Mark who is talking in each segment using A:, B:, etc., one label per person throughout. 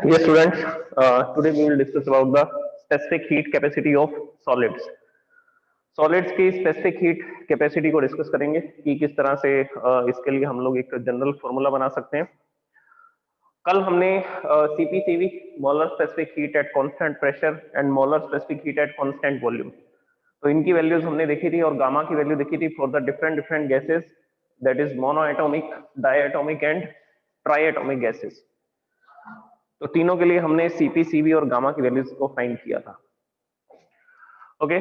A: Yes, students. Today we will discuss about the specific heat capacity of solids. Solids की specific heat capacity को discuss करेंगे कि किस तरह से इसके लिए हम लोग एक जनरल फॉर्मूला बना सकते हैं। कल हमने CP CV molar specific heat at constant pressure and molar specific heat at constant volume, तो इनकी वैल्यूज हमने देखी थी और गामा की वैल्यू देखी थी for the different gases, that is monoatomic, diatomic and triatomic gases. तो तीनों के लिए हमने सीपीसीवी और गामा की वैल्यूज को फाइंड किया था। ओके,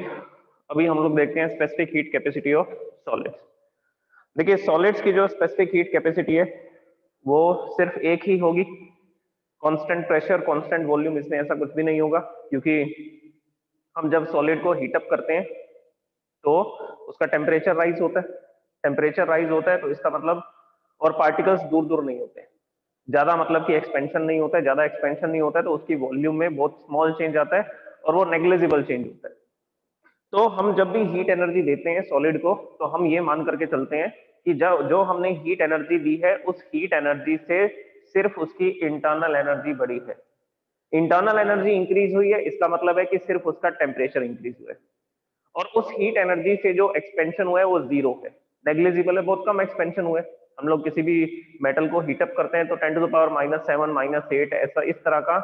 A: अभी हम लोग देखते हैं specific heat capacity of solids. देखिए सॉलिड्स की जो स्पेसिफिक हीट कैपेसिटी है वो सिर्फ एक ही होगी, कांस्टेंट प्रेशर कांस्टेंट वॉल्यूम, इसमें ऐसा कुछ भी नहीं होगा, क्योंकि हम जब सॉलिड को हीट अप करते हैं तो उसका टेम्परेचर राइज होता है। टेम्परेचर राइज होता है तो इसका मतलब, और पार्टिकल्स दूर दूर नहीं होते हैं, ज्यादा मतलब कि एक्सपेंशन नहीं होता है, ज्यादा एक्सपेंशन नहीं होता है, तो उसकी वॉल्यूम में बहुत स्मॉल चेंज आता है और वो नेग्लिजिबल चेंज होता है। तो हम जब भी हीट एनर्जी देते हैं सॉलिड को तो हम ये मान करके चलते हैं कि जो हमने हीट एनर्जी दी है उस हीट एनर्जी से सिर्फ उसकी इंटरनल एनर्जी बढ़ी है। इंटरनल एनर्जी इंक्रीज हुई है, इसका मतलब है कि सिर्फ उसका टेम्परेचर इंक्रीज हुआ है, और उस हीट एनर्जी से जो एक्सपेंशन हुआ है वो जीरो है, नेग्लिजिबल है, बहुत कम एक्सपेंशन हुआ है। हम लोग किसी भी मेटल को हीट अप करते हैं तो 10⁻⁷ -8 ऐसा इस तरह का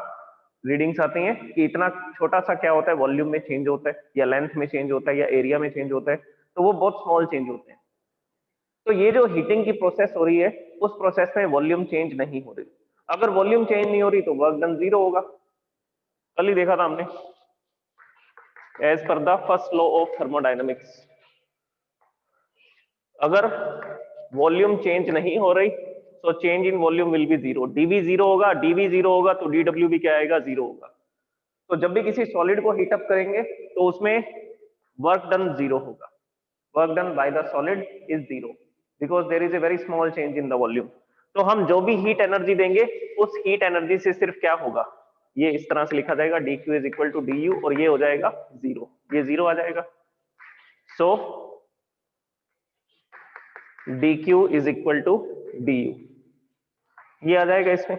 A: रीडिंग्स आती हैं कि इतना छोटा सा क्या होता है, वॉल्यूम में चेंज होता है या लेंथ में चेंज होता है या एरिया में चेंज होता है, तो वो बहुत स्मॉल चेंज होते हैं। तो ये जो हीटिंग की प्रोसेस हो रही है उस प्रोसेस में वॉल्यूम चेंज नहीं हो रही। अगर वॉल्यूम चेंज नहीं हो रही तो वर्क डन जीरो होगा। कल ही देखा था हमने, as per the first law of thermodynamics, अगर वॉल्यूम चेंज नहीं हो रही तो change in volume will be zero, DV zero होगा, डीवी जीरो होगा तो डीडब्ल्यू भी क्या आएगा, जीरो होगा। तो जब भी किसी सॉलिड को हीट अप करेंगे तो उसमें वर्क डन जीरो होगा, work done by the solid is zero because there is a very small change in the volume. तो हम जो भी हीट एनर्जी देंगे उस हीट एनर्जी से सिर्फ क्या होगा, ये इस तरह से लिखा जाएगा dq is equal to du, और ये हो जाएगा जीरो, ये जीरो आ जाएगा। So dq is equal to du, ये आ जाएगा इसमें।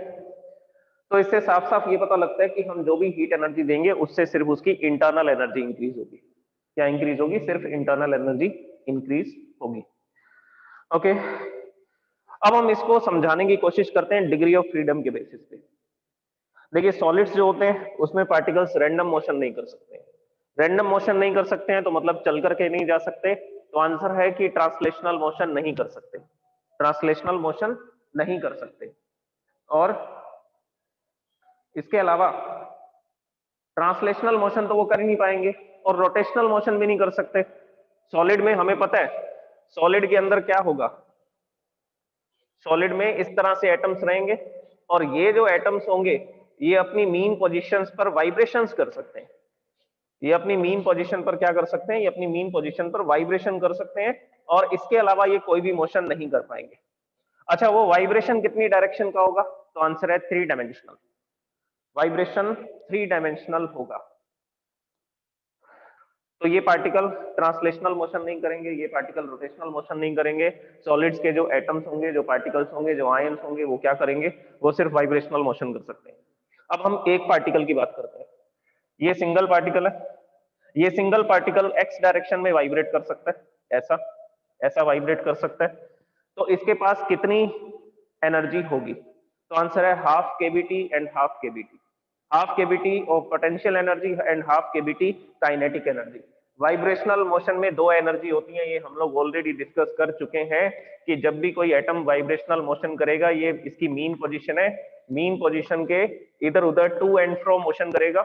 A: तो इससे साफ साफ ये पता लगता है कि हम जो भी हीट एनर्जी देंगे उससे सिर्फ उसकी इंटरनल एनर्जी इंक्रीज होगी। क्या इंक्रीज होगी, सिर्फ इंटरनल एनर्जी इंक्रीज होगी। ओके, अब हम इसको समझाने की कोशिश करते हैं डिग्री ऑफ फ्रीडम के बेसिस पे। देखिए सॉलिड्स जो होते हैं उसमें पार्टिकल्स रैंडम मोशन नहीं कर सकते हैं। रैंडम मोशन नहीं कर सकते हैं तो मतलब चल करके नहीं जा सकते, तो आंसर है कि ट्रांसलेशनल मोशन नहीं कर सकते, ट्रांसलेशनल मोशन नहीं कर सकते। और इसके अलावा ट्रांसलेशनल मोशन तो वो कर ही नहीं पाएंगे और रोटेशनल मोशन भी नहीं कर सकते। सॉलिड में हमें पता है सॉलिड के अंदर क्या होगा, सॉलिड में इस तरह से एटम्स रहेंगे और ये जो एटम्स होंगे ये अपनी मीन पोजीशंस पर वाइब्रेशंस कर सकते हैं। ये अपनी मीन पोजीशन पर क्या कर सकते हैं, ये अपनी मीन पोजीशन पर वाइब्रेशन कर सकते हैं, और इसके अलावा ये कोई भी मोशन नहीं कर पाएंगे। अच्छा, वो वाइब्रेशन कितनी डायरेक्शन का होगा, तो आंसर है 3 डायमेंशनल। वाइब्रेशन 3 डायमेंशनल होगा। तो ये पार्टिकल ट्रांसलेशनल मोशन नहीं करेंगे, ये पार्टिकल रोटेशनल मोशन नहीं करेंगे। सॉलिड्स के जो एटम्स होंगे, जो पार्टिकल्स होंगे, जो आयंस होंगे, वो क्या करेंगे, वो सिर्फ वाइब्रेशनल मोशन कर सकते हैं। अब हम एक पार्टिकल की बात करते हैं। ये सिंगल पार्टिकल है, ये सिंगल पार्टिकल एक्स डायरेक्शन में वाइब्रेट कर सकता है, ऐसा ऐसा वाइब्रेट कर सकता है। तो इसके पास कितनी एनर्जी होगी, तो आंसर है half KBT and half KBT, half KBT of potential energy and half KBT kinetic energy. Vibrational motion में दो एनर्जी होती है, ये हम लोग ऑलरेडी डिस्कस कर चुके हैं कि जब भी कोई एटम वाइब्रेशनल मोशन करेगा, ये इसकी मीन पोजीशन है, मीन पोजीशन के इधर उधर टू एंड फ्रो मोशन करेगा,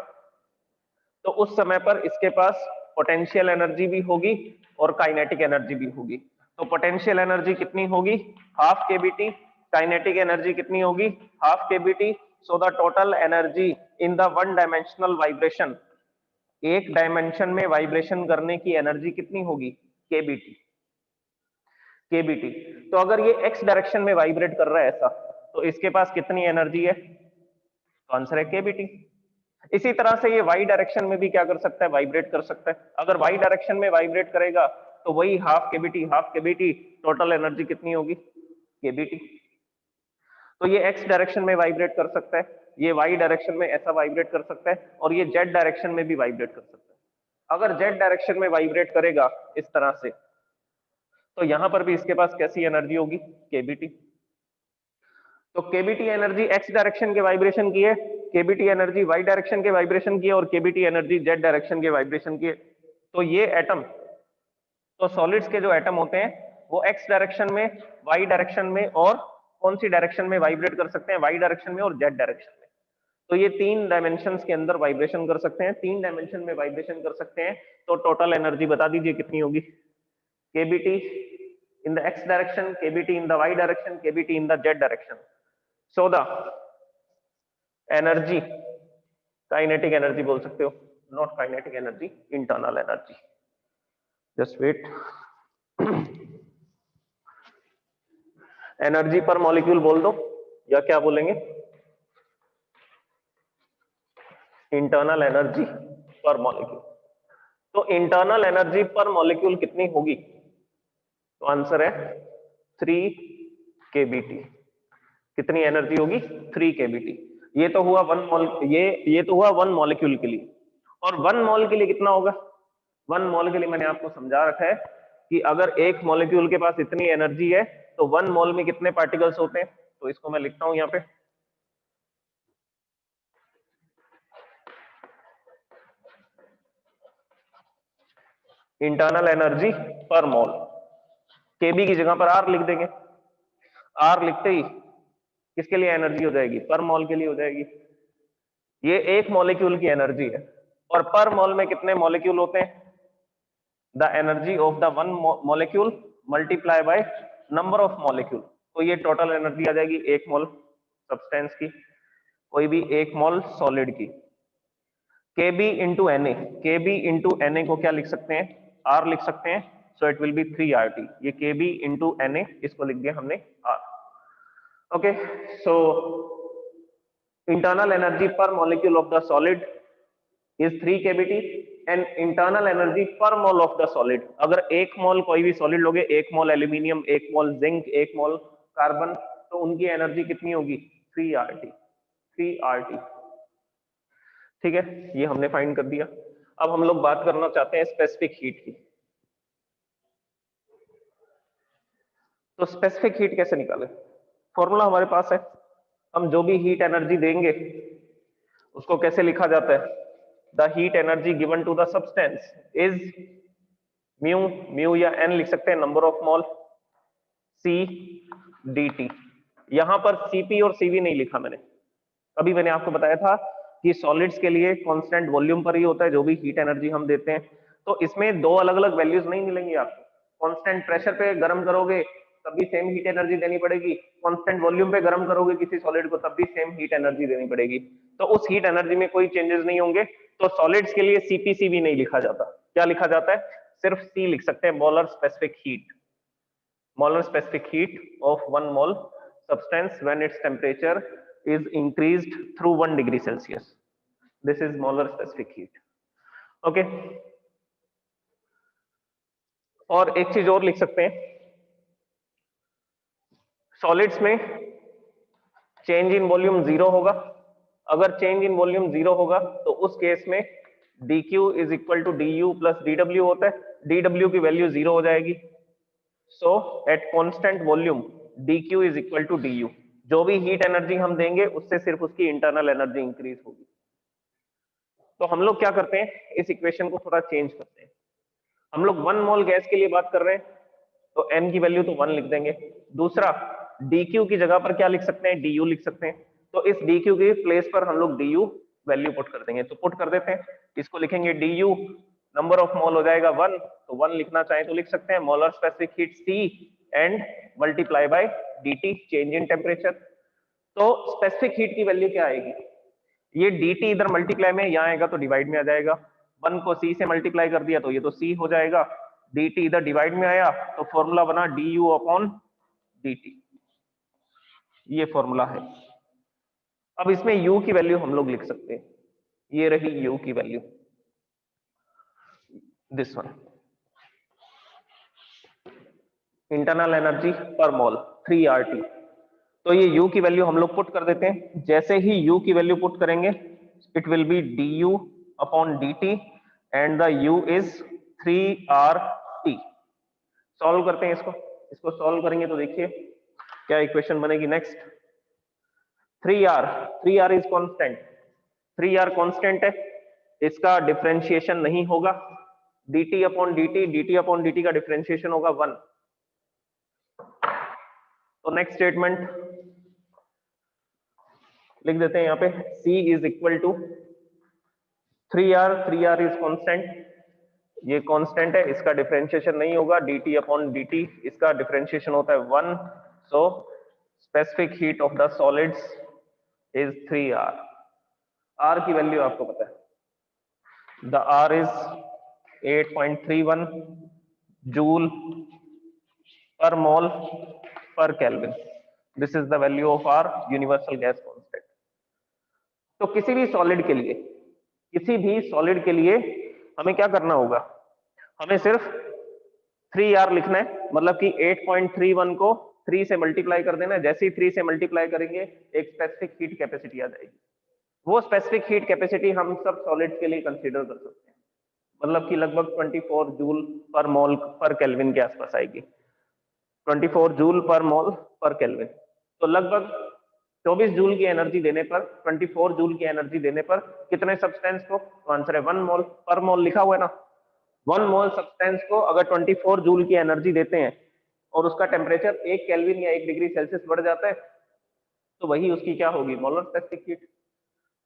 A: तो उस समय पर इसके पास पोटेंशियल एनर्जी भी होगी और काइनेटिक एनर्जी भी होगी। तो पोटेंशियल एनर्जी कितनी होगी, हाफ केबीटी, काइनेटिक एनर्जी कितनी होगी, half KBT. So the total energy in the one dimensional vibration, एक डायमेंशन में वाइब्रेशन करने की एनर्जी कितनी होगी, केबीटी, केबीटी। तो अगर ये एक्स डायरेक्शन में वाइब्रेट कर रहा है ऐसा, तो इसके पास कितनी एनर्जी है, तो आंसर है केबीटी। इसी तरह से ये वाई डायरेक्शन में भी क्या कर सकता है, वाइब्रेट कर सकता है। अगर वाई डायरेक्शन में वाइब्रेट करेगा तो वही हाफ केबीटी टोटल एनर्जी कितनी होगी, केबीटी। तो ये एक्स डायरेक्शन में वाइब्रेट कर सकता है, ये वाई डायरेक्शन में ऐसा वाइब्रेट कर सकता है, और ये जेड डायरेक्शन में भी वाइब्रेट कर सकता है। अगर जेड डायरेक्शन में वाइब्रेट करेगा इस तरह से, तो यहां पर भी इसके पास कैसी एनर्जी होगी, केबीटी। तो केबीटी एनर्जी एक्स डायरेक्शन के वाइब्रेशन की है, केबीटी एनर्जी वाई डायरेक्शन के वाइब्रेशन की है, और केबीटी एनर्जी जेड डायरेक्शन के वाइब्रेशन की है। तो ये एटम, तो सॉलिड्स के जो एटम होते हैं वो एक्स डायरेक्शन में, वाई डायरेक्शन में, और कौन सी डायरेक्शन में वाइब्रेट कर सकते हैं, वाई डायरेक्शन में और जेड डायरेक्शन में। तो ये 3 डायमेंशंस के अंदर वाइब्रेशन कर सकते हैं, 3 डायमेंशन में वाइब्रेशन कर सकते हैं। तो टोटल एनर्जी बता दीजिए कितनी होगी, KBT in the X direction, KBT in the Y direction, KBT in the Z direction. So the energy, kinetic energy बोल सकते हो, not kinetic energy, internal energy. Just wait. Energy per molecule बोल दो, या क्या बोलेंगे, इंटरनल एनर्जी पर मॉलिक्यूल। तो internal energy per molecule कितनी होगी, तो आंसर है 3 केबीटी। कितनी एनर्जी होगी, 3 केबीटी। ये तो हुआ 1 मॉल, ये तो हुआ 1 मॉलिक्यूल के लिए। और 1 मोल के लिए कितना होगा, 1 मोल के लिए मैंने आपको समझा रखा है कि अगर एक मॉलिक्यूल के पास इतनी एनर्जी है तो 1 मोल में कितने पार्टिकल्स होते हैं। तो इसको मैं लिखता हूं यहां पे, इंटरनल एनर्जी पर मोल, केबी की जगह पर आर लिख देंगे। आर लिखते ही किसके लिए एनर्जी हो जाएगी, पर मोल के लिए हो जाएगी। ये एक मॉलिक्यूल की एनर्जी है, और पर मोल में कितने मॉलिक्यूल होते हैं, the energy of the 1 molecule multiply by number of molecule. तो ये टोटल एनर्जी आ जाएगी 1 मोल सब्सटेंस की, कोई भी 1 मोल सॉलिड की। Kb into Na, Kb into Na को क्या लिख सकते हैं, R लिख सकते हैं। So it will be 3RT। ये Kb इंटू Na, इसको लिख दिया हमने R। Okay, so internal energy per molecule of the solid is 3 kBT and internal energy per mole of the solid, अगर 1 मोल कोई भी सॉलिड लोगे, 1 मोल एल्यूमिनियम, 1 मोल जिंक, 1 मोल कार्बन, तो उनकी एनर्जी कितनी होगी, 3RT। 3RT, ठीक है, ये हमने फाइंड कर दिया। अब हम लोग बात करना चाहते हैं स्पेसिफिक हीट की। तो स्पेसिफिक हीट कैसे निकाले, फॉर्मूला हमारे पास है। हम जो भी हीट एनर्जी देंगे उसको कैसे लिखा जाता है, the heat energy given to the substance is mu, mu या एन लिख सकते हैं, number of mole, C D T. यहां पर सीपी और सीवी नहीं लिखा मैंने, अभी मैंने आपको बताया था कि सॉलिड्स के लिए कांस्टेंट वॉल्यूम पर ही होता है जो भी हीट एनर्जी हम देते हैं। तो इसमें 2 अलग अलग वैल्यूज नहीं मिलेंगी आपको। कांस्टेंट प्रेशर पे गर्म करोगे तब भी सेम हीट एनर्जी देनी पड़ेगी, कांस्टेंट वॉल्यूम पे गर्म करोगे किसी सॉलिड को तब भी सेम हीट एनर्जी देनी पड़ेगी। तो उस हीट एनर्जी में कोई चेंजेस नहीं होंगे। तो सॉलिड्स के लिए सीपीसीवी नहीं लिखा जाता, क्या लिखा जाता है, सिर्फ सी लिख सकते हैं, molar specific heat. Molar specific heat of 1 mole substance when its temperature is increased through 1 degree Celsius. This is molar specific heat. Okay. और एक चीज और लिख सकते हैं, सॉलिड्स में चेंज इन वॉल्यूम 0 होगा। अगर चेंज इन वॉल्यूम 0 होगा तो उस केस में dq is equal to du plus dw होता है, dw की वैल्यू 0 हो जाएगी। So at constant volume dq is equal to du, जो भी हीट एनर्जी हम देंगे उससे सिर्फ उसकी इंटरनल एनर्जी इंक्रीज होगी। तो हम लोग क्या करते हैं, इस इक्वेशन को थोड़ा चेंज करते हैं। हम लोग 1 मोल गैस के लिए बात कर रहे हैं तो m की वैल्यू तो 1 लिख देंगे। दूसरा, dq की जगह पर क्या लिख सकते हैं, du लिख सकते हैं। तो इस dq की प्लेस पर हम लोग du वैल्यू पुट कर देंगे। तो पुट कर देते हैं, इसको लिखेंगे du, नंबर ऑफ मोल हो जाएगा 1, तो 1 लिखना चाहें तो लिख सकते हैं, molar specific heat C and multiply by dt, change in temperature. तो स्पेसिफिक हीट की वैल्यू क्या आएगी, ये dt इधर मल्टीप्लाई में यहां आएगा तो डिवाइड में आ जाएगा, 1 को c से मल्टीप्लाई कर दिया तो ये तो c हो जाएगा, dt इधर डिवाइड में आया तो फॉर्मूला बना du अपॉन dt, ये फॉर्मूला है। अब इसमें u की वैल्यू हम लोग लिख सकते हैं, ये रही u की value, this one. Internal energy per mole 3 RT। तो ये U की वैल्यू हम लोग पुट कर देते हैं। जैसे ही U की वैल्यू पुट करेंगे it will B du upon dt and the U is 3RT। Solve करते हैं इसको। इसको सॉल्व करेंगे तो देखिए क्या इक्वेशन बनेगी। Next 3R is constant, 3R constant है, इसका डिफरेंशिएशन नहीं होगा। dt अपॉन dt का डिफरेंशिएशन होगा 1। तो नेक्स्ट स्टेटमेंट लिख देते हैं यहाँ पे, C is equal to 3R is constant, ये कांस्टेंट है, इसका डिफरेंशिएशन नहीं होगा। dt अपॉन dt, इसका डिफरेंशिएशन होता है 1। So specific heat of the solids is 3R। R की वैल्यू आपको पता है, the R is 8.31 joule per mole per kelvin. This is the value of R universal gas constant. तो किसी भी सॉलिड के लिए हमें क्या करना होगा, हमें सिर्फ 3R लिखना है, मतलब कि 8.31 को 3 से मल्टीप्लाई कर देना है। जैसे ही 3 से मल्टीप्लाई करेंगे एक स्पेसिफिक हीट कैपेसिटी आ जाएगी। वो स्पेसिफिक हीट कैपेसिटी हम सब सॉलिड्स के लिए कंसीडर कर सकते हैं, मतलब कि लगभग 24 joule per mole per kelvin के आसपास आएगी। 24 joule per mole per kelvin. तो लगभग 24 जूल की एनर्जी देने पर, 24 जूल की एनर्जी देने पर कितने सब्सटेंस को, तो आंसर है 1 मोल पर मोल लिखा हुआ है ना। 1 मोल सब्सटेंस को अगर 24 जूल की एनर्जी देते हैं और उसका टेम्परेचर 1 केल्विन या 1 डिग्री सेल्सियस बढ़ जाता है, तो वही उसकी क्या होगी, मोलर स्पेसिफिक हीट।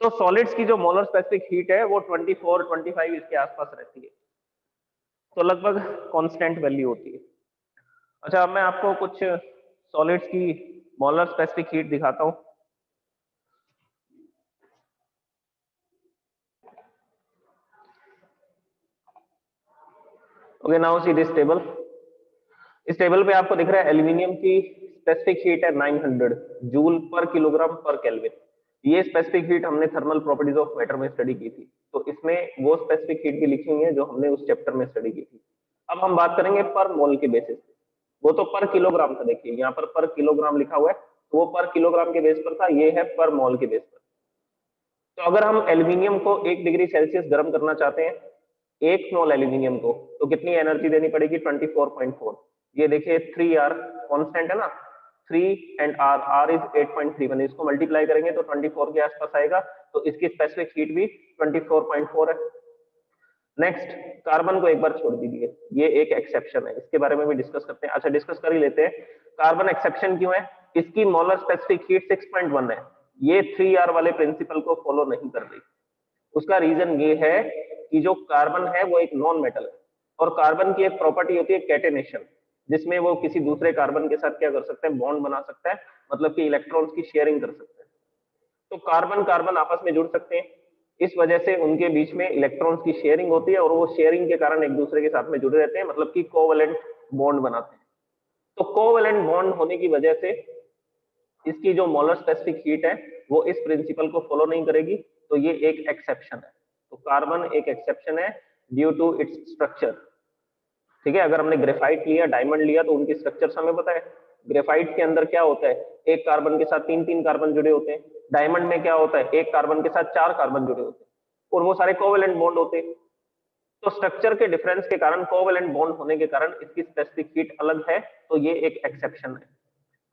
A: तो सॉलिड्स की जो मोलर स्पेसिफिक हीट है वो 24 25 इसके आसपास रहती है, तो लगभग कांस्टेंट वैल्यू होती है। अच्छा, अब मैं आपको कुछ सॉलिड्स की मोलर स्पेसिफिक हीट दिखाता हूं। Okay, now see this table. इस टेबल पे आपको दिख रहा है एल्यूमिनियम की स्पेसिफिक हीट है 900 जूल पर किलोग्राम पर केल्विन। ये स्पेसिफिक हीट हमने थर्मल प्रॉपर्टीज ऑफ मैटर में स्टडी की थी, तो इसमें वो स्पेसिफिक हीट भी लिखी हुई है जो हमने उस चैप्टर में स्टडी की थी। अब हम बात करेंगे पर मोल के बेसिस पे। वो तो पर किलोग्राम था, देखिए यहाँ पर किलोग्राम लिखा हुआ है, तो वो पर किलोग्राम के बेस पर था, ये है पर मोल के बेस पर। तो अगर हम एल्यूमिनियम को 1 डिग्री सेल्सियस गर्म करना चाहते हैं, 1 मोल एल्यूमिनियम को, तो कितनी एनर्जी देनी पड़ेगी, 24.4। ये देखिए 3R कांस्टेंट है ना, 3 एंड R इज 8.31, इसको मल्टीप्लाई करेंगे तो 24 के आसपास आएगा, तो इसकी स्पेसिफिक हीट भी 24.4 है। नेक्स्ट, कार्बन को एक बार छोड़ दीजिए, ये एक एक्सेप्शन है, इसके बारे में भी डिस्कस करते हैं। अच्छा, डिस्कस कर ही लेते हैं। कार्बन एक्सेप्शन क्यों है, इसकी मोलर स्पेसिफिक हीट 6.1 है, ये 3R वाले प्रिंसिपल को फॉलो नहीं कर रही। उसका रीजन ये है कि जो कार्बन है वो एक नॉन मेटल है, और कार्बन की एक प्रॉपर्टी होती है कैटेनेशन, जिसमें वो किसी दूसरे कार्बन के साथ क्या कर सकते हैं, बॉन्ड बना सकता है, मतलब कि इलेक्ट्रॉन्स की शेयरिंग कर सकते हैं। तो कार्बन कार्बन आपस में जुड़ सकते हैं, इस वजह से उनके बीच में इलेक्ट्रॉन्स की शेयरिंग होती है, और वो शेयरिंग के कारण एक दूसरे के साथ में जुड़े रहते हैं, मतलब कि कोवेलेंट बॉन्ड बनाते हैं। तो कोवेलेंट बॉन्ड होने की वजह से इसकी जो मोलर स्पेसिफिक हीट है वो इस प्रिंसिपल को फॉलो नहीं करेगी, तो ये एक एक्सेप्शन है। तो कार्बन एक एक्सेप्शन है ड्यू टू इट्स स्ट्रक्चर। ठीक है, अगर हमने ग्रेफाइट लिया, डायमंड लिया, तो उनकी स्ट्रक्चर हमें पता है। ग्रेफाइट के अंदर क्या होता है, एक कार्बन के साथ 3 कार्बन जुड़े होते हैं। डायमंड में क्या होता है, एक कार्बन के साथ 4 कार्बन जुड़े होते हैं, और वो सारे कोवेलेंट बॉन्ड होते हैं। तो स्ट्रक्चर के डिफरेंस के कारण, कोवेलेंट बॉन्ड होने के कारण इसकी स्पेसिफिक हीट अलग है, तो ये एक एक्सेप्शन है।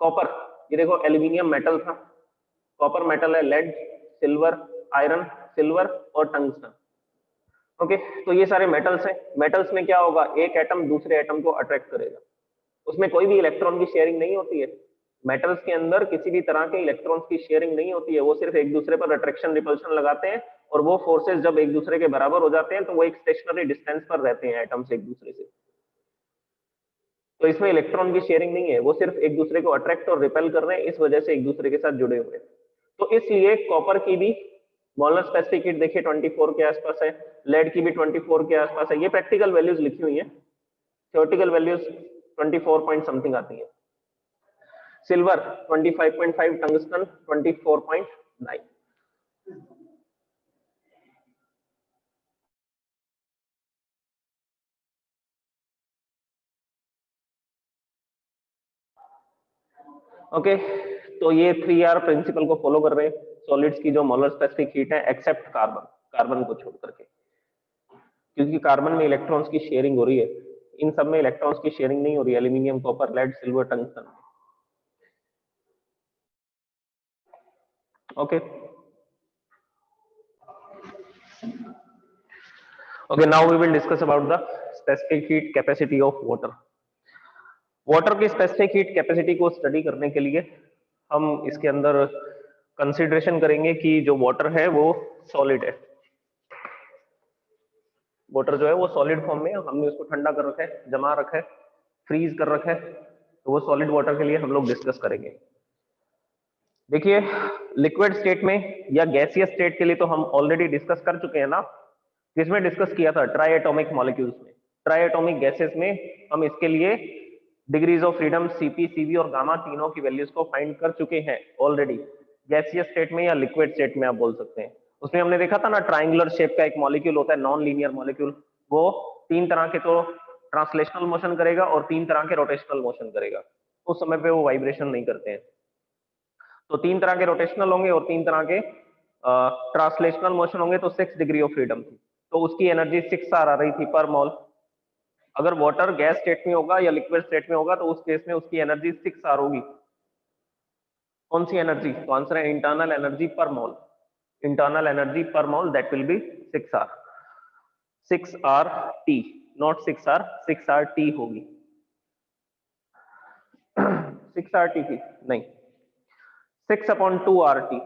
A: कॉपर, ये देखो एल्यूमिनियम मेटल था, कॉपर मेटल है, लेड, सिल्वर, आयरन, सिल्वर और टंगस्टन। ओके, तो ये सारे मेटल्स हैं। मेटल्स में क्या होगा, एक एटम दूसरे एटम को अट्रैक्ट करेगा, उसमें कोई भी इलेक्ट्रॉन की शेयरिंग नहीं होती है। मेटल्स के अंदर किसी भी तरह के इलेक्ट्रॉन्स की शेयरिंग नहीं होती है, वो सिर्फ एक दूसरे पर अट्रैक्शन रिपल्शन लगाते हैं, और वो फोर्सेस जब एक दूसरे के बराबर हो जाते हैं तो वो एक स्टेशनरी डिस्टेंस पर रहते हैं एटम्स एक दूसरे से। तो इसमें इलेक्ट्रॉन की शेयरिंग नहीं है, वो सिर्फ एक दूसरे को अट्रैक्ट और रिपेल कर रहे हैं, इस वजह से एक दूसरे के साथ जुड़े हुए हैं। तो इसलिए कॉपर की भी मोलर स्पेसिफिक हीट देखिए 24 के आसपास है, लेड की भी 24 के आसपास है। ये प्रैक्टिकल वैल्यूज लिखी हुई है, थ्योरेटिकल वैल्यूज 24 पॉइंट समथिंग आती है। Silver 25.5, tungsten 24.9। ओके, तो ये 3R प्रिंसिपल को फॉलो कर रहे हैं सॉलिड्स की जो मोलर स्पेसिफिक हीट है, एक्सेप्ट कार्बन, कार्बन को छोड़ करके, क्योंकि कार्बन में इलेक्ट्रॉन्स की शेयरिंग हो रही है, इन सब में इलेक्ट्रॉन्स की शेयरिंग नहीं हो रही है, aluminium, copper, lead, silver, tungsten. Okay okay, now we will discuss about the specific heat capacity of water. Water की स्पेसिफिक हीट कैपेसिटी को स्टडी करने के लिए हम इसके अंदर कंसिडरेशन करेंगे कि जो वाटर है वो सॉलिड है। वाटर जो है वो सॉलिड फॉर्म में, हमने उसको ठंडा कर रखा है, जमा रखा है, फ्रीज कर रखा है, तो वो सॉलिड वाटर के लिए हम लोग डिस्कस करेंगे। देखिए, लिक्विड स्टेट में या गैसियस स्टेट के लिए तो हम ऑलरेडी डिस्कस कर चुके हैं ना, किसमें डिस्कस किया था? ट्राई एटॉमिक मॉलिक्यूल्स में, ट्राई एटॉमिक गैसेस में हम इसके लिए degrees of freedom CP, CV और गामा तीनों की वैल्यूज को फाइंड कर चुके हैं ऑलरेडी, गैसियस स्टेट में या लिक्विड स्टेट में आप बोल सकते हैं। उसमें हमने देखा था ना, ट्राइंगुलर शेप का एक मॉलिक्यूल होता है, नॉन लीनियर मॉलिक्यूल, वो 3 तरह के तो ट्रांसलेशनल मोशन करेगा और 3 तरह के रोटेशनल मोशन करेगा। उस समय पे वो वाइब्रेशन नहीं करते हैं। तो 3 तरह के रोटेशनल होंगे और 3 तरह के ट्रांसलेशनल मोशन होंगे, तो 6 डिग्री ऑफ फ्रीडम थी, तो उसकी एनर्जी 6R आ रही थी पर मॉल। अगर वाटर गैस स्टेट में होगा या लिक्विड स्टेट में होगा तो उस केस में उसकी एनर्जी 6R होगी। कौन सी एनर्जी? तो आंसर है internal energy per mole, internal energy per mole, that will be 6R, 6RT, not 6R, 6RT होगी। 6RT थी नहीं, 6/2RT,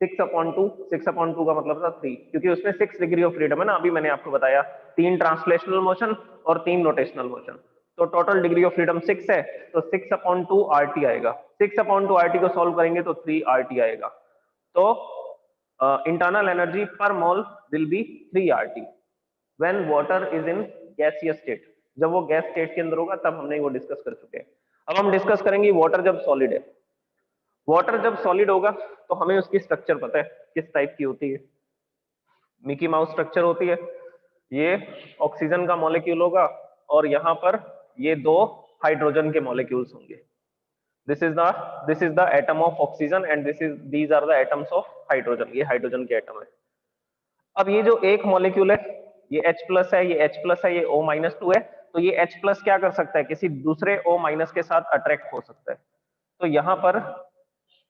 A: 6/2, 6/2 का मतलब था 3, क्योंकि उसमें 6 डिग्री ऑफ फ्रीडम है ना, अभी मैंने आपको बताया 3 ट्रांसलेशनल मोशन और 3 रोटेशनल मोशन, तो टोटल डिग्री ऑफ फ्रीडम 6 है, तो 6/2RT आएगा। 6/2RT को सॉल्व करेंगे तो 3RT आएगा, तो internal energy per mole will be 3RT when water is in gaseous state. जब वो गैस स्टेट के अंदर होगा तब हमने वो डिस्कस कर चुके हैं। अब हम डिस्कस करेंगे वाटर जब सॉलिड है। वाटर जब सॉलिड होगा तो हमें उसकी स्ट्रक्चर पता है किस टाइप की होती है, मिकी माउस स्ट्रक्चर होती है। ये ऑक्सीजन का मॉलिक्यूल होगा और यहाँ पर ये 2 हाइड्रोजन के मॉलिक्यूल्स होंगे। This is the atom of oxygen and these are the atoms of hydrogen, ये हाइड्रोजन के एटम है। अब ये जो एक मॉलिक्यूल है, ये H+ है, ये H+ है, ये O-2 है, तो ये H+ क्या कर सकता है? किसी दूसरे O- के साथ अट्रैक्ट हो सकता है। तो यहाँ पर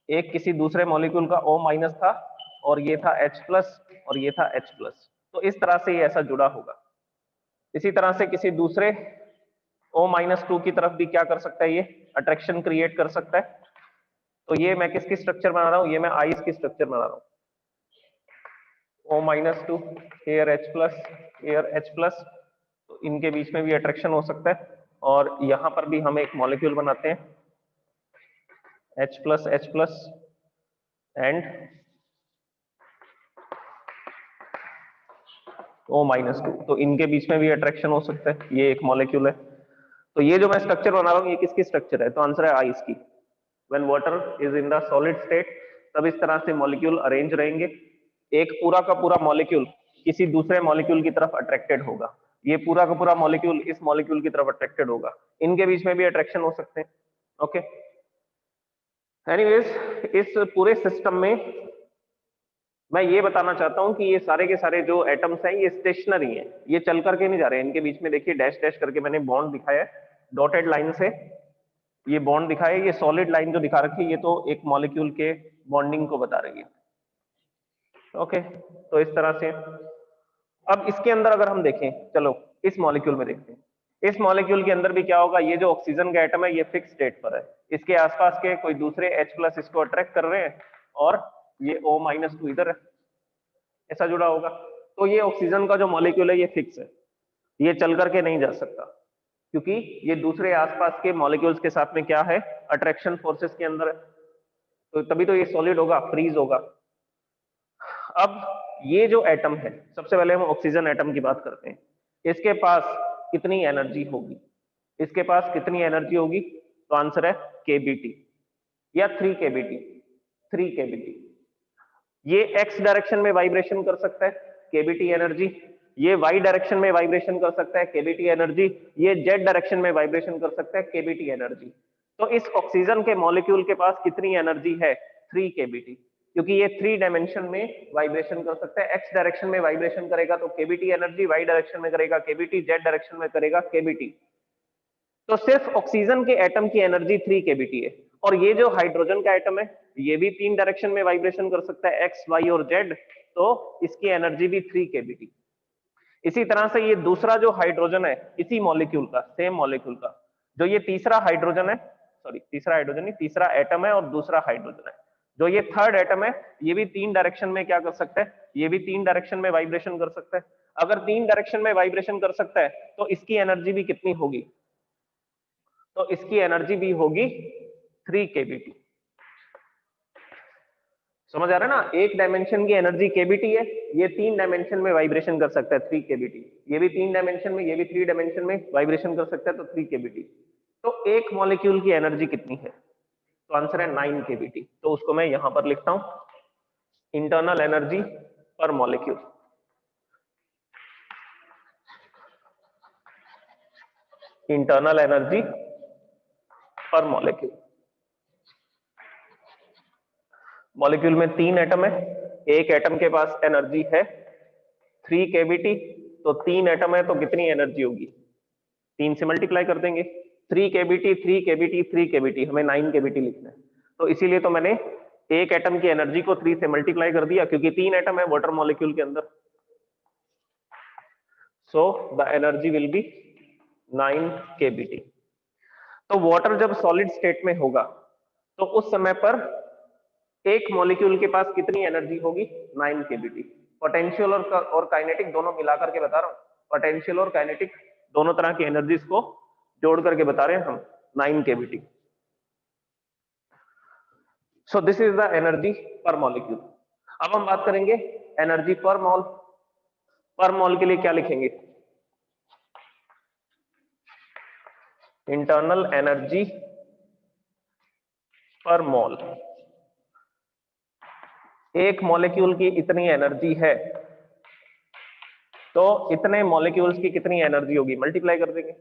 A: एक किसी दूसरे मॉलिक्यूल का O- था और ये था H+ और ये था H+, तो इस तरह से ये ऐसा जुड़ा होगा। इसी तरह से किसी दूसरे O-2 की तरफ भी क्या कर सकता है? ये अट्रैक्शन क्रिएट कर सकता है। तो ये मैं किसकी स्ट्रक्चर बना रहा हूं? ये मैं आइस की स्ट्रक्चर बना रहा हूं। O-2, air H+, air H+, तो इनके बीच में भी अट्रैक्शन हो सकता है, और यहां पर भी हम एक मॉलिक्यूल बनाते हैं H+, एंड O-2, तो इनके बीच में भी अट्रैक्शन हो सकता है, ये एक मॉलिक्यूल है। तो ये जो मैं स्ट्रक्चर बना रहा हूँ ये किसकी स्ट्रक्चर है? तो आंसर है आइस की। When water is in the solid state तब इस तरह से मॉलिक्यूल अरेंज रहेंगे, एक पूरा का पूरा मॉलिक्यूल किसी दूसरे मॉलिक्यूल की तरफ अट्रैक्टेड होगा, ये पूरा का पूरा मॉलिक्यूल इस मॉलिक्यूल की तरफ अट्रैक्टेड होगा, इनके बीच में भी अट्रैक्शन हो सकते हैं। ओके, एनीवेज इस पूरे सिस्टम में मैं ये बताना चाहता हूं कि ये सारे के सारे जो एटम्स हैं ये स्टेशनरी हैं, ये चल करके नहीं जा रहे हैं। इनके बीच में देखिए डैश डैश करके मैंने बॉन्ड दिखाया है, डॉटेड लाइन से ये बॉन्ड दिखाया है। ये सॉलिड लाइन जो दिखा रखी है ये तो एक मॉलिक्यूल के बॉन्डिंग को बता रही है। ओके, तो इस तरह से अब इसके अंदर अगर हम देखें, चलो इस मॉलिक्यूल में देखते हैं, इस मॉलिक्यूल के अंदर भी क्या होगा? ये जो ऑक्सीजन का एटम है ये फिक्स स्टेट पर है, इसके आसपास के कोई दूसरे H+ इसको अट्रैक्ट कर रहे हैं और ये O-2 इधर है, ऐसा जुड़ा होगा। तो ये ऑक्सीजन का जो मॉलिक्यूल है ये फिक्स है, ये चल करके नहीं जा सकता, क्योंकि ये दूसरे आसपास के मॉलिक्यूल्स के साथ में क्या है? अट्रैक्शन फोर्सेस के अंदर है, तो तभी तो ये सॉलिड होगा, फ्रीज होगा। अब ये जो एटम है, सबसे पहले हम ऑक्सीजन एटम की बात करते हैं, इसके पास कितनी एनर्जी होगी? इसके पास कितनी एनर्जी होगी? तो आंसर है kBT या 3 kBT, 3 kBT। ये एक्स डायरेक्शन में वाइब्रेशन कर सकता है, kBT एनर्जी, ये वाई डायरेक्शन में वाइब्रेशन कर सकता है, kBT एनर्जी, ये जेड डायरेक्शन में वाइब्रेशन कर सकता है, kBT एनर्जी। तो इस ऑक्सीजन के मॉलिक्यूल के पास कितनी एनर्जी है? 3 केबीटी, क्योंकि ये 3 डायमेंशन में वाइब्रेशन कर सकता है। एक्स डायरेक्शन में वाइब्रेशन करेगा तो केबीटी एनर्जी, वाई डायरेक्शन में करेगा केबीटी, जेड डायरेक्शन में करेगा केबीटी। तो सिर्फ ऑक्सीजन के एटम की एनर्जी 3 केबीटी है। और ये जो हाइड्रोजन का एटम है ये भी 3 डायरेक्शन में वाइब्रेशन कर सकता है, एक्स, वाई और जेड, तो इसकी एनर्जी भी 3 केबीटी। इसी तरह से ये दूसरा जो हाइड्रोजन है इसी मॉलिक्यूल का, सेम मॉलिक्यूल का, जो ये तीसरा हाइड्रोजन है, सॉरी तीसरा हाइड्रोजन नहीं, तीसरा एटम है और दूसरा हाइड्रोजन है, जो ये थर्ड एटम है, ये भी 3 डायरेक्शन में क्या कर सकता है? ये भी 3 डायरेक्शन में वाइब्रेशन कर सकता है। अगर 3 डायरेक्शन में वाइब्रेशन कर सकता है तो इसकी एनर्जी भी कितनी होगी? तो इसकी एनर्जी भी होगी 3 केबीटी। समझ आ रहा है ना? एक डायमेंशन की एनर्जी केबीटी है, ये 3 डायमेंशन में वाइब्रेशन कर सकता है 3 केबीटी, ये भी 3 डायमेंशन में, ये भी 3 डायमेंशन में वाइब्रेशन कर सकता है तो 3 केबीटी। तो एक मॉलिक्यूल की एनर्जी कितनी है? तो आंसर है 9 केबीटी। तो उसको मैं यहां पर लिखता हूं, internal energy per molecule. Internal energy per molecule. Molecule में 3 एटम है, एक एटम के पास एनर्जी है 3 केबीटी, तो 3 एटम है तो कितनी एनर्जी होगी? 3 से मल्टीप्लाई कर देंगे, 3 केबीटी 3 केबीटी 3 केबीटी, हमें 9 केबीटी लिखना है। तो इसीलिए तो मैंने एक एटम की एनर्जी को 3 से मल्टीप्लाई कर दिया, क्योंकि 3 एटम है वाटर मॉलिक्यूल के अंदर। सो the energy will be 9 KBT. तो वाटर जब सॉलिड स्टेट में होगा तो उस समय पर एक मॉलिक्यूल के पास कितनी एनर्जी होगी? 9 केबीटी। पोटेंशियल और काइनेटिक दोनों मिलाकर के बता रहा हूं, पोटेंशियल और काइनेटिक दोनों तरह की एनर्जीज को जोड़ करके बता रहे हैं हम, 9 KBT. So this is the energy per molecule. अब हम बात करेंगे एनर्जी पर मोल। पर मोल के लिए क्या लिखेंगे? इंटरनल एनर्जी पर मोल। एक मॉलिक्यूल की इतनी एनर्जी है तो इतने मॉलिक्यूल्स की कितनी एनर्जी होगी? मल्टीप्लाई कर देंगे।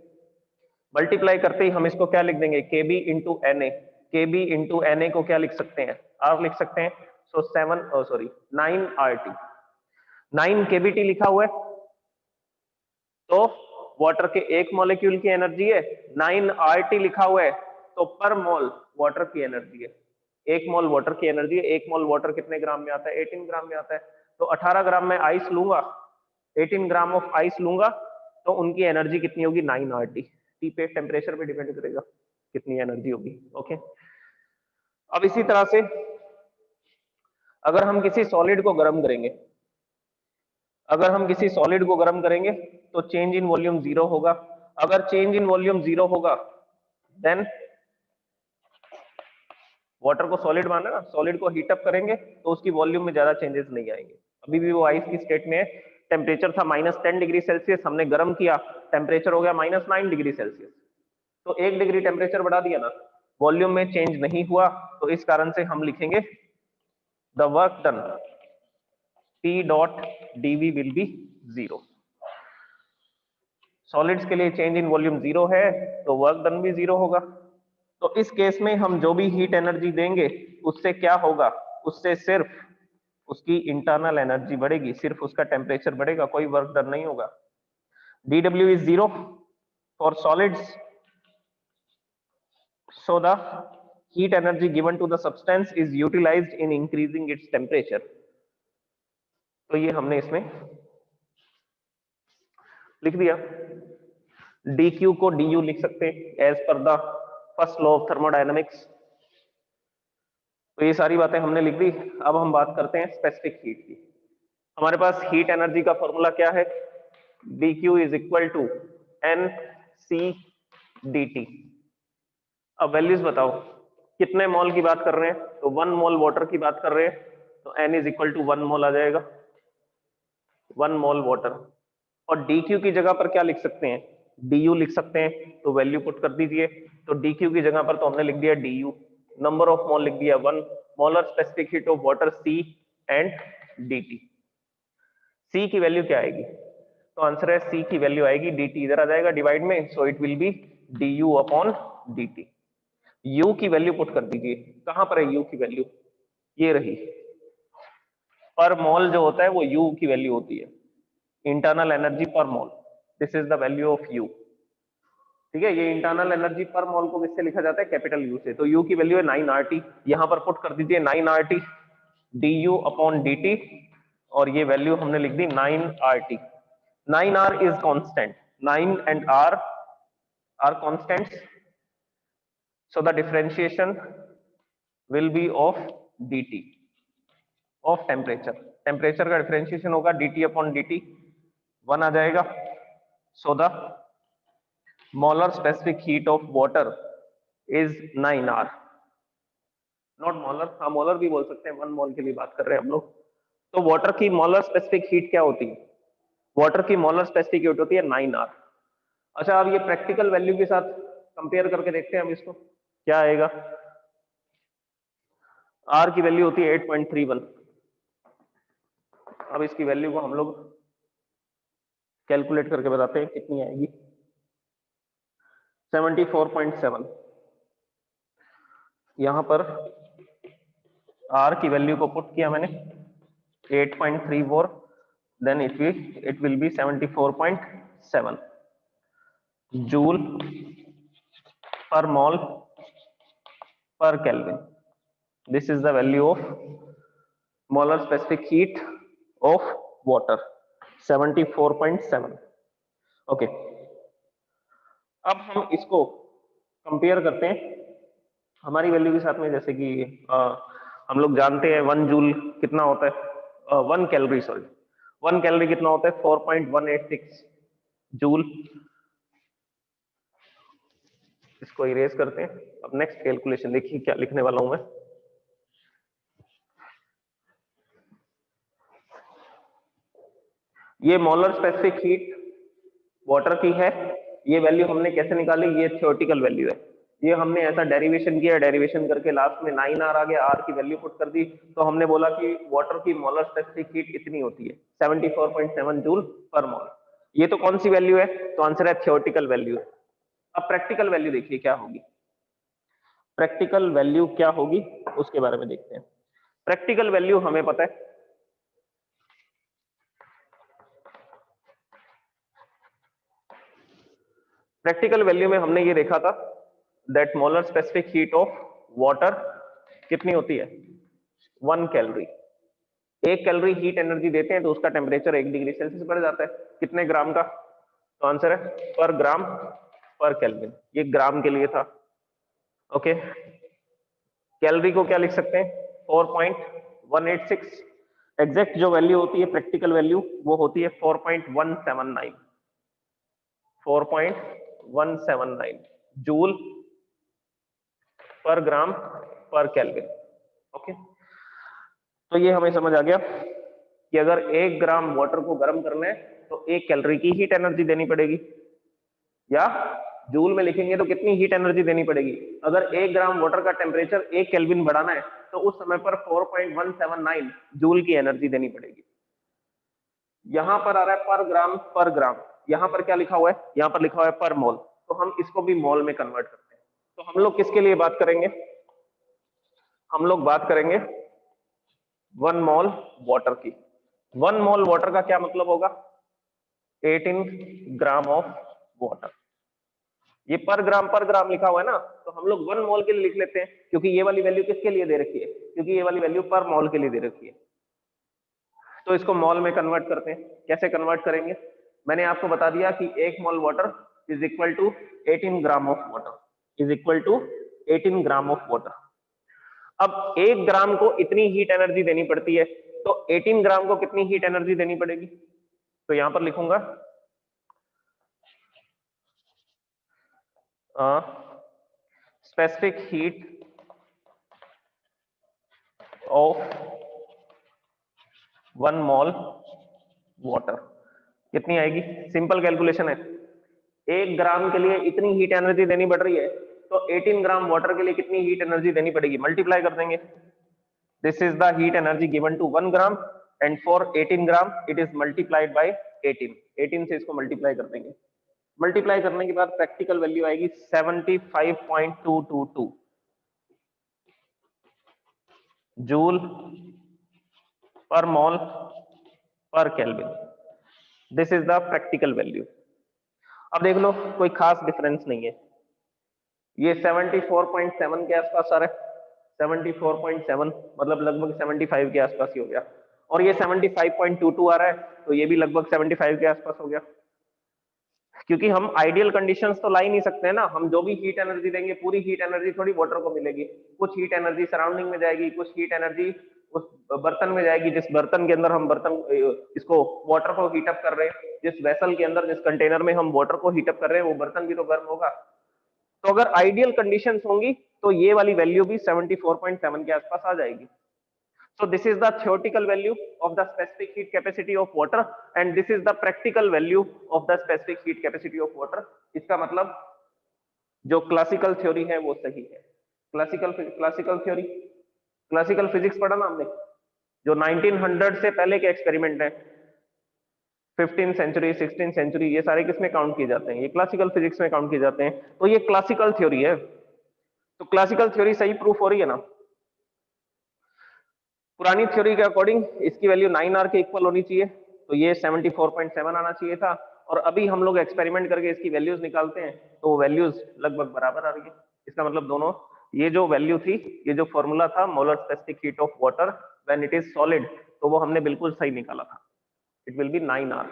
A: मल्टीप्लाई करते ही हम इसको क्या लिख देंगे? KB into N A. KB into N A को क्या लिख सकते हैं? आप लिख सकते हैं, सो 9 आरटी। 9 केबीटी लिखा हुआ है तो वाटर के एक मॉलिक्यूल की एनर्जी है, 9 आरटी लिखा हुआ है तो पर मोल वाटर की एनर्जी है। एक मोल वाटर की एनर्जी है। एक मोल वाटर कितने ग्राम में आता है? 18 ग्राम में आता है। तो 18 ग्राम में आइस लूंगा, 18 ग्राम ऑफ आइस लूंगा तो उनकी एनर्जी कितनी होगी? 9 आरटी। टी पे, टेम्परेचर पे डिपेंड करेगा कितनी एनर्जी होगी। ओके, अब इसी तरह से अगर हम किसी सॉलिड को गर्म करेंगे, अगर हम किसी सॉलिड को गर्म करेंगे तो चेंज इन वॉल्यूम 0 होगा। अगर चेंज इन वॉल्यूम 0 होगा देन वाटर को सॉलिड माना ना, सॉलिड को हीट अप करेंगे तो उसकी वॉल्यूम में ज्यादा चेंजेस नहीं आएंगे। अभी भी वो आइस की स्टेट में है। टेम्परेचर था -10 डिग्री सेल्सियस, हमने गर्म किया, टेम्परेचर हो गया -9 डिग्री सेल्सियस। तो 1 डिग्री टेम्परेचर बढ़ा दिया ना, वॉल्यूम में चेंज नहीं हुआ, तो इस कारण से हम लिखेंगे the work done P dot dV will be 0। Solids के लिए चेंज इन वॉल्यूम 0 है तो वर्क डन भी 0 होगा। तो इस केस में हम जो भी हीट एनर्जी देंगे उससे क्या होगा? उससे सिर्फ उसकी इंटरनल एनर्जी बढ़ेगी, सिर्फ उसका टेम्परेचर बढ़ेगा, कोई वर्क डन नहीं होगा। dW is 0 for solids, so the heat energy given to the substance is utilized in increasing its temperature। तो ये हमने इसमें लिख दिया। dq को du लिख सकते हैं as per the first law of thermodynamics. तो ये सारी बातें हमने लिख दी। अब हम बात करते हैं स्पेसिफिक हीट की। हमारे पास हीट एनर्जी का फॉर्मूला क्या है? dq is equal to N C D T. अब वैल्यूज बताओ, कितने मोल की बात कर रहे हैं? तो 1 मोल वाटर की बात कर रहे हैं तो n इज इक्वल टू 1 मोल आ जाएगा, 1 मोल वाटर। और dq की जगह पर क्या लिख सकते हैं? du लिख सकते हैं, तो वैल्यू पुट कर दीजिए। तो dq की जगह पर तो हमने लिख दिया du, नंबर ऑफ मोल लिख दिया 1, molar specific heat of water C and dt। C की वैल्यू क्या आएगी? तो आंसर है C की वैल्यू आएगी dt, इधर आ जाएगा डिवाइड में, so it will B du upon dt। You की वैल्यू पुट कर दीजिए। कहां पर है यू की वैल्यू? ये रही। पर मोल जो होता है वो यू की वैल्यू होती है, internal energy per mole. This is the value of U. ठीक है, ये इंटरनल एनर्जी पर मोल को किससे लिखा जाता है? कैपिटल यू से। तो यू की वैल्यू है 9 RT, यहां पर पुट कर दीजिए 9 RT du अपॉन dt, और ये वैल्यू हमने लिख दी 9 RT। 9 R is constant, 9 and R are constants, so the differentiation will be of dt of temperature। Temperature का डिफरेंशिएशन होगा dt अपॉन dt, 1 आ जाएगा। so the molar specific heat of water is 9 R, not molar, हाँ molar भी बोल सकते हैं, 1 मोल के लिए बात कर रहे हैं हम लोग। तो वाटर की मोलर स्पेसिफिक हीट क्या होती है? वाटर की मोलर स्पेसिफिक हीट होती है 9 R। अच्छा, अब ये प्रैक्टिकल वैल्यू के साथ कंपेयर करके देखते हैं हम इसको, क्या आएगा। R की वैल्यू होती है 8.31। अब इसकी वैल्यू को हम लोग कैलकुलेट करके बताते हैं कितनी आएगी। 74.7। यहां पर R की वैल्यू को पुट किया मैंने 8.34, then it will be 74.7 joule per mole per kelvin. This is the value of molar specific heat of water, 74.7। Okay, अब हम इसको कंपेयर करते हैं हमारी वैल्यू के साथ में। जैसे कि हम लोग जानते हैं 1 जूल कितना होता है, 1 कैलोरी, सॉरी 1 कैलोरी कितना होता है? 4.186 जूल। इसको इरेज करते हैं। अब नेक्स्ट कैलकुलेशन देखिए क्या लिखने वाला हूं मैं। ये मोलर स्पेसिफिक हीट वाटर की है, ये वैल्यू हमने कैसे निकाली? ये थ्योरेटिकल वैल्यू है, ये हमने ऐसा डेरिवेशन किया, डेरिवेशन करके लास्ट में 9 R आ गया, R की वैल्यू पुट कर दी, तो हमने बोला कि वाटर की मोलर स्पेसिफिक हीट इतनी होती है 74.7 जूल पर मोल। ये तो कौन सी वैल्यू है? तो आंसर है थ्योरेटिकल वैल्यू। अब प्रैक्टिकल वैल्यू देखिए क्या होगी। प्रैक्टिकल वैल्यू क्या होगी उसके बारे में देखते हैं। प्रैक्टिकल वैल्यू हमें पता है, प्रैक्टिकल वैल्यू में हमने ये देखा था that molar specific heat of water कितनी होती है? 1 कैलोरी। 1 कैलोरी हीट एनर्जी देते हैं तो उसका टेम्परेचर 1 डिग्री सेल्सियस बढ़ जाता है। कितने ग्राम का? तो आंसर है पर ग्राम पर केल्विन। ये ग्राम के लिए था। ओके, कैलोरी को क्या लिख सकते हैं? 4.186। एग्जैक्ट जो वैल्यू होती है प्रैक्टिकल वैल्यू वो होती है 4.179, 4.179 जूल पर ग्राम पर केल्विन। ओके, तो ये हमें समझ आ गया कि अगर 1 ग्राम वाटर को गर्म करना है तो 1 कैलोरी की हीट एनर्जी देनी पड़ेगी, या जूल में लिखेंगे तो कितनी हीट एनर्जी देनी पड़ेगी। अगर 1 ग्राम वाटर का टेम्परेचर 1 केल्विन बढ़ाना है तो उस समय पर 4.179 जूल की एनर्जी देनी पड़ेगी। यहां पर आ रहा है पर ग्राम पर ग्राम, यहां पर क्या लिखा हुआ है? यहां पर लिखा हुआ है पर मोल, तो हम इसको भी मोल में कन्वर्ट करते हैं। तो हम लोग किसके लिए बात करेंगे? हम लोग बात करेंगे 1 मोल वाटर की। 1 मोल वाटर का क्या मतलब होगा? 18 ग्राम ऑफ वाटर। ये पर ग्राम लिखा हुआ है ना, तो हम लोग 1 मोल के लिए लिख लेते हैं, क्योंकि ये वाली वैल्यू किसके लिए दे रखी है? क्योंकि ये वाली वैल्यू पर मोल के लिए दे रखी है। तो इसको मोल में कन्वर्ट करते हैं। कैसे कन्वर्ट करेंगे? मैंने आपको बता दिया कि 1 mole water is equal to 18 gram of water, is equal to 18 gram of water. अब 1 ग्राम को इतनी हीट एनर्जी देनी पड़ती है, तो 18 ग्राम को कितनी हीट एनर्जी देनी पड़ेगी? तो यहां पर लिखूंगा specific heat of 1 mole water कितनी आएगी? सिंपल कैलकुलेशन है, 1 ग्राम के लिए इतनी हीट एनर्जी देनी पड़ रही है, तो 18 ग्राम वाटर के लिए कितनी हीट एनर्जी देनी पड़ेगी? मल्टीप्लाई कर देंगे। This is the heat energy given to 1 gram, and for 18 gram it is multiplied by 18 से इसको मल्टीप्लाई कर देंगे। मल्टीप्लाई करने के बाद प्रैक्टिकल वैल्यू आएगी 75.222। Joule per mole per kelvin. This is the practical value. अब देख लो कोई खास डिफरेंस नहीं है, ये 74.7 के आसपास आ रहा है, 74.7 मतलब लगभग 75 के आसपास ही हो गया, और ये 75.22 आ रहा है, तो ये भी लगभग 75 के आसपास हो गया। क्योंकि हम आइडियल कंडीशंस तो ला ही नहीं सकते हैं ना, हम जो भी हीट एनर्जी देंगे पूरी हीट एनर्जी थोड़ी वाटर को मिलेगी, कुछ हीट एनर्जी सराउंडिंग में जाएगी, कुछ हीट एनर्जी उस बर्तन में जाएगी, जिस बर्तन के अंदर हम इसको वाटर को हीटअप कर रहे हैं, जिस वेसल के अंदर, जिस कंटेनर में हम वाटर को हीटअप कर रहे हैं, वो बर्तन भी तो गर्म होगा। तो अगर आइडियल कंडीशंस होंगी तो ये वाली वैल्यू भी 74.7 के आसपास आ जाएगी। So this is the theoretical value of the specific heat capacity of water and this is the practical value of the specific heat capacity of water. इसका मतलब जो क्लासिकल थ्योरी है वो सही है। क्लासिकल फिजिक्स पढ़ा ना हमने, जो 1900 से पहले के एक्सपेरिमेंट है, 15th सेंचुरी 16th सेंचुरी, ये सारे किसमें काउंट किए जाते हैं? ये क्लासिकल फिजिक्स में काउंट किए जाते हैं। तो ये क्लासिकल थ्योरी है, तो क्लासिकल थ्योरी सही प्रूफ हो रही है ना। पुरानी थ्योरी के अकॉर्डिंग इसकी वैल्यू 9R के इक्वल होनी चाहिए, तो ये 74.7 आना चाहिए था, और अभी हम लोग एक्सपेरिमेंट करके इसकी वैल्यूज निकालते हैं तो वैल्यूज लगभग बराबर आ रही है। इसका मतलब दोनों, ये जो वैल्यू थी, ये जो फॉर्मूला था molar specific heat of water when it is solid, तो वो हमने बिल्कुल सही निकाला था। It will B 9R।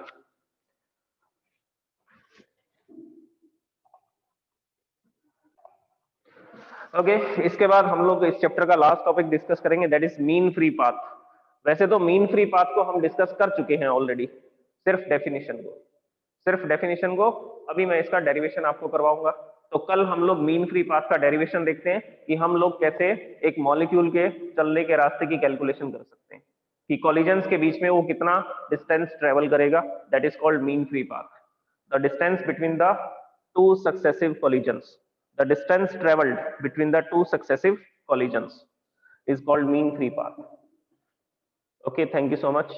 A: Okay, इसके बाद हम लोग इस चैप्टर का लास्ट टॉपिक डिस्कस करेंगे, that is mean free path. वैसे तो मीन फ्री पाथ को हम डिस्कस कर चुके हैं ऑलरेडी, सिर्फ डेफिनेशन को अभी मैं इसका डेरिवेशन आपको करवाऊंगा। तो कल हम लोग मीन फ्री पाथ का डेरिवेशन देखते हैं कि हम लोग कैसे एक मॉलिक्यूल के चलने के रास्ते की कैलकुलेशन कर सकते हैं, कि कॉलिजन्स के बीच में वो कितना डिस्टेंस ट्रेवल करेगा, that is called mean free path. The distance between the two successive collisions, the distance traveled between the two successive collisions is called mean free path. Okay, thank you so much.